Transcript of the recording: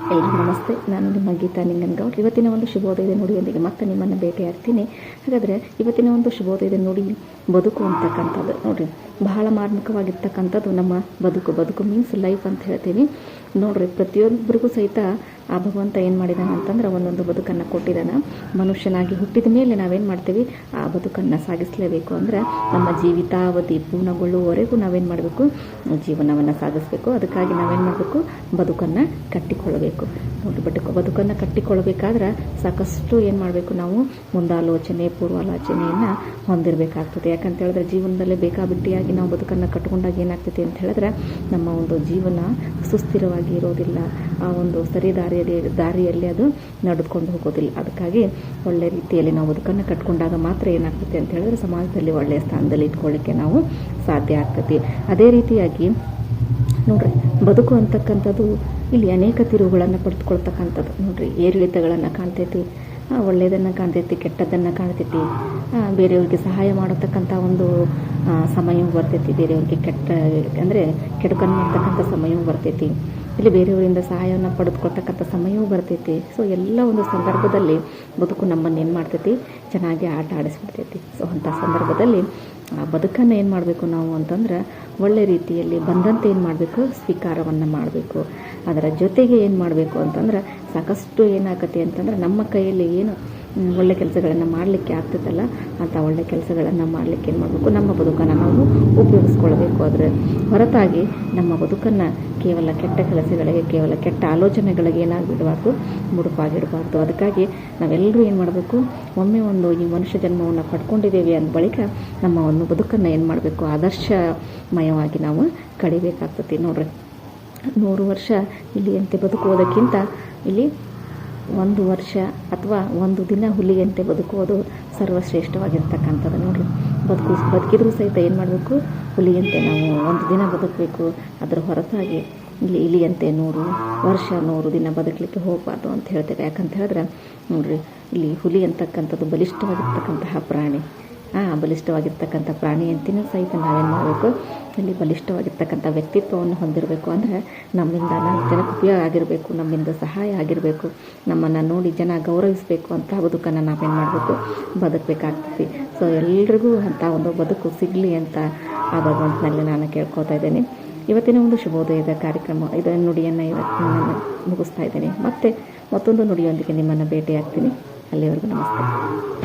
ಎಲ್ರಿಗೂ ನಮಸ್ತೆ. ನಾನು ನಿಮ್ಮ ಗೀತಾ ನಿಂಗನಗೌಡ್. ಇವತ್ತಿನ ಒಂದು ಶುಭೋದಯದ ನುಡಿಯೊಂದಿಗೆ ಮತ್ತೆ ನಿಮ್ಮನ್ನು ಭೇಟಿಯಾಗ್ತೀನಿ. ಹಾಗಾದರೆ ಇವತ್ತಿನ ಒಂದು ಶುಭೋದಯದ ನುಡಿ ಬದುಕು ಅಂತಕ್ಕಂಥದ್ದು ನೋಡಿರಿ, ಬಹಳ ಮಾರ್ಮಿಕವಾಗಿರ್ತಕ್ಕಂಥದ್ದು ನಮ್ಮ ಬದುಕು ಮೀನ್ಸ್ ಲೈಫ್ ಅಂತ ಹೇಳ್ತೀವಿ ನೋಡಿರಿ. ಪ್ರತಿಯೊಬ್ಬರಿಗೂ ಸಹಿತ ಆ ಭಗವಂತ ಏನು ಮಾಡಿದಾನೆ ಅಂತಂದ್ರೆ ಒಂದೊಂದು ಬದುಕನ್ನು ಕೊಟ್ಟಿದ್ದಾನೆ. ಮನುಷ್ಯನಾಗಿ ಹುಟ್ಟಿದ ಮೇಲೆ ನಾವೇನು ಮಾಡ್ತೀವಿ, ಆ ಬದುಕನ್ನು ಸಾಗಿಸಲೇಬೇಕು. ಅಂದರೆ ನಮ್ಮ ಜೀವಿತಾವಧಿ ಪೂರ್ಣಗೊಳ್ಳುವವರೆಗೂ ನಾವೇನು ಮಾಡಬೇಕು, ಜೀವನವನ್ನು ಸಾಗಿಸಬೇಕು. ಅದಕ್ಕಾಗಿ ನಾವೇನು ಮಾಡಬೇಕು, ಬದುಕನ್ನು ಕಟ್ಟಿಕೊಳ್ಳಬೇಕು. ನೋಡಿ, ಬದುಕನ್ನು ಕಟ್ಟಿಕೊಳ್ಳಬೇಕಾದ್ರೆ ಸಾಕಷ್ಟು ಏನು ಮಾಡಬೇಕು, ನಾವು ಮುಂದಾಲೋಚನೆ ಪೂರ್ವಾಲೋಚನೆಯನ್ನು ಹೊಂದಿರಬೇಕಾಗ್ತದೆ. ಯಾಕಂತ ಹೇಳಿದ್ರೆ ಜೀವನದಲ್ಲೇ ಬೇಕಾಬಿಟ್ಟಿಯಾಗಿ ನಾವು ಬದುಕನ್ನು ಕಟ್ಕೊಂಡಾಗ ಏನಾಗ್ತೈತಿ ಅಂತ ಹೇಳಿದ್ರೆ ನಮ್ಮ ಒಂದು ಜೀವನ ಸುಸ್ಥಿರವಾಗಿ ಇರೋದಿಲ್ಲ. ಆ ಒಂದು ಸರಿ ದಾರಿಯಲ್ಲಿ ಅದು ನಡೆದುಕೊಂಡು ಹೋಗೋದಿಲ್ಲ. ಅದಕ್ಕಾಗಿ ಒಳ್ಳೆ ರೀತಿಯಲ್ಲಿ ನಾವು ಬದುಕನ್ನು ಕಟ್ಕೊಂಡಾಗ ಮಾತ್ರ ಏನಾಗ್ತೈತಿ ಅಂತ ಹೇಳಿದ್ರೆ ಸಮಾಜದಲ್ಲಿ ಒಳ್ಳೆಯ ಸ್ಥಾನದಲ್ಲಿ ಇಟ್ಕೊಳ್ಳಿಕ್ಕೆ ನಾವು ಸಾಧ್ಯ ಆಗ್ತೈತಿ. ಅದೇ ರೀತಿಯಾಗಿ ನೋಡ್ರಿ, ಬದುಕು ಅಂತಕ್ಕಂಥದ್ದು ಇಲ್ಲಿ ಅನೇಕ ತಿರುವುಗಳನ್ನು ಪಡೆದುಕೊಳ್ತಕ್ಕಂಥದ್ದು. ನೋಡ್ರಿ, ಏರಿಳಿತಗಳನ್ನು ಕಾಣ್ತೈತಿ, ಒಳ್ಳೆಯದನ್ನು ಕಾಣ್ತೈತಿ, ಕೆಟ್ಟದ್ದನ್ನು ಕಾಣ್ತೈತಿ. ಬೇರೆಯವ್ರಿಗೆ ಸಹಾಯ ಮಾಡತಕ್ಕಂಥ ಒಂದು ಸಮಯವೂ ಬರ್ತೈತಿ, ಬೇರೆಯವ್ರಿಗೆ ಕೆಡುಕನ್ನು ಮಾಡ್ತಕ್ಕಂಥ ಸಮಯವೂ ಬರ್ತೈತಿ. ಇಲ್ಲಿ ಬೇರೆಯವರಿಂದ ಸಹಾಯವನ್ನು ಪಡೆದುಕೊಳ್ತಕ್ಕಂಥ ಸಮಯವೂ ಬರ್ತೈತಿ. ಸೊ ಎಲ್ಲ ಒಂದು ಸಂದರ್ಭದಲ್ಲಿ ಬದುಕು ನಮ್ಮನ್ನು ಏನು ಮಾಡ್ತೈತಿ, ಚೆನ್ನಾಗಿ ಆಟ ಆಡಿಸ್ಬಿಡ್ತೈತಿ. ಸೊ ಅಂಥ ಸಂದರ್ಭದಲ್ಲಿ ಆ ಬದುಕನ್ನು ಏನು ಮಾಡಬೇಕು ನಾವು ಅಂತಂದ್ರೆ ಒಳ್ಳೆ ರೀತಿಯಲ್ಲಿ ಬಂದಂತೆ ಏನು ಮಾಡಬೇಕು, ಸ್ವೀಕಾರವನ್ನು ಮಾಡಬೇಕು. ಅದರ ಜೊತೆಗೆ ಏನು ಮಾಡಬೇಕು ಅಂತಂದ್ರೆ ಸಾಕಷ್ಟು ಏನಾಗತ್ತೆ ಅಂತಂದ್ರೆ ನಮ್ಮ ಕೈಯಲ್ಲಿ ಏನು ಒಳ್ಳೆ ಕೆಲಸಗಳನ್ನು ಮಾಡಲಿಕ್ಕೆ ಆಗ್ತದಲ್ಲ, ಅಂಥ ಒಳ್ಳೆ ಕೆಲಸಗಳನ್ನು ಮಾಡಲಿಕ್ಕೆ ಏನು ಮಾಡಬೇಕು, ನಮ್ಮ ಬದುಕನ್ನು ನಾವು ಉಪಯೋಗಿಸ್ಕೊಳ್ಬೇಕು. ಅದರ ಹೊರತಾಗಿ ನಮ್ಮ ಬದುಕನ್ನು ಕೇವಲ ಕೆಟ್ಟ ಕೆಲಸಗಳಿಗೆ, ಕೇವಲ ಕೆಟ್ಟ ಆಲೋಚನೆಗಳಿಗೆ ಏನಾಗಿಡಬಾರ್ದು, ಮುಡುಪಾಗಿಡಬಾರ್ದು. ಅದಕ್ಕಾಗಿ ನಾವೆಲ್ಲರೂ ಏನು ಮಾಡಬೇಕು, ಒಮ್ಮೆ ಈ ಮನುಷ್ಯ ಜನ್ಮವನ್ನು ಪಡ್ಕೊಂಡಿದ್ದೇವೆ ಅಂದ ಬಳಿಕ ನಮ್ಮ ಒಂದು ಬದುಕನ್ನು ಏನು ಮಾಡಬೇಕು, ಆದರ್ಶಮಯವಾಗಿ ನಾವು ಕಡಿಬೇಕಾಗ್ತದೆ. ನೋಡ್ರಿ, 100 ವರ್ಷ ಇಲ್ಲಿಯಂತೆ ಬದುಕುವುದಕ್ಕಿಂತ ಇಲ್ಲಿ 1 ವರ್ಷ ಅಥವಾ 1 ದಿನ ಹುಲಿಯಂತೆ ಬದುಕುವುದು ಸರ್ವಶ್ರೇಷ್ಠವಾಗಿರ್ತಕ್ಕಂಥದ್ದು. ನೋಡಿರಿ, ಬದುಕಿದ್ರೂ ಸಹಿತ ಏನು ಮಾಡಬೇಕು, ಹುಲಿಯಂತೆ ನಾವು 1 ದಿನ ಬದುಕಬೇಕು. ಅದರ ಹೊರತಾಗಿ ಇಲ್ಲಿ ಇಲಿಯಂತೆ 100 ವರ್ಷ 100 ದಿನ ಬದುಕಲಿಕ್ಕೆ ಹೋಗಬಾರ್ದು ಅಂತ ಹೇಳ್ತೇವೆ. ಯಾಕಂತ ಹೇಳಿದ್ರೆ ನೋಡಿರಿ, ಇಲ್ಲಿ ಹುಲಿ ಅಂತಕ್ಕಂಥದ್ದು ಬಲಿಷ್ಠವಾಗಿರ್ತಕ್ಕಂತಹ ಪ್ರಾಣಿ. ಬಲಿಷ್ಠವಾಗಿರ್ತಕ್ಕಂಥ ಪ್ರಾಣಿ ಅಂತಿನೂ ಸಹಿತ ನಾವೇನು ಮಾಡಬೇಕು, ಇಲ್ಲಿ ಬಲಿಷ್ಠವಾಗಿರ್ತಕ್ಕಂಥ ವ್ಯಕ್ತಿತ್ವವನ್ನು ಹೊಂದಿರಬೇಕು. ಅಂದರೆ ನಮ್ಮಿಂದ ಜನಕ್ಕೆ ಉಪಯೋಗ ಆಗಿರಬೇಕು, ನಮ್ಮಿಂದ ಸಹಾಯ ಆಗಿರಬೇಕು, ನಮ್ಮನ್ನು ನೋಡಿ ಜನ ಗೌರವಿಸಬೇಕು ಅಂತ ಬದುಕನ್ನು ನಾವೇನು ಮಾಡಬೇಕು, ಬದುಕಬೇಕಾಗ್ತದೆ. ಸೊ ಎಲ್ರಿಗೂ ಅಂಥ ಒಂದು ಬದುಕು ಸಿಗಲಿ ಅಂತ ಆ ಭಗವಂತನಲ್ಲಿ ನಾನು ಕೇಳ್ಕೊತಾ ಇದ್ದೇನೆ. ಇವತ್ತಿನ ಒಂದು ಶುಭೋದಯದ ಕಾರ್ಯಕ್ರಮ ಇದನ್ನು ನುಡಿಯನ್ನು ಇವತ್ತು ನಾನು ಮುಗಿಸ್ತಾ ಇದ್ದೇನೆ. ಮತ್ತೆ ಮತ್ತೊಂದು ನುಡಿಯೊಂದಿಗೆ ನಿಮ್ಮನ್ನು ಭೇಟಿಯಾಗ್ತೀನಿ. ಅಲ್ಲಿವರೆಗೂ ನಮಸ್ತೆ.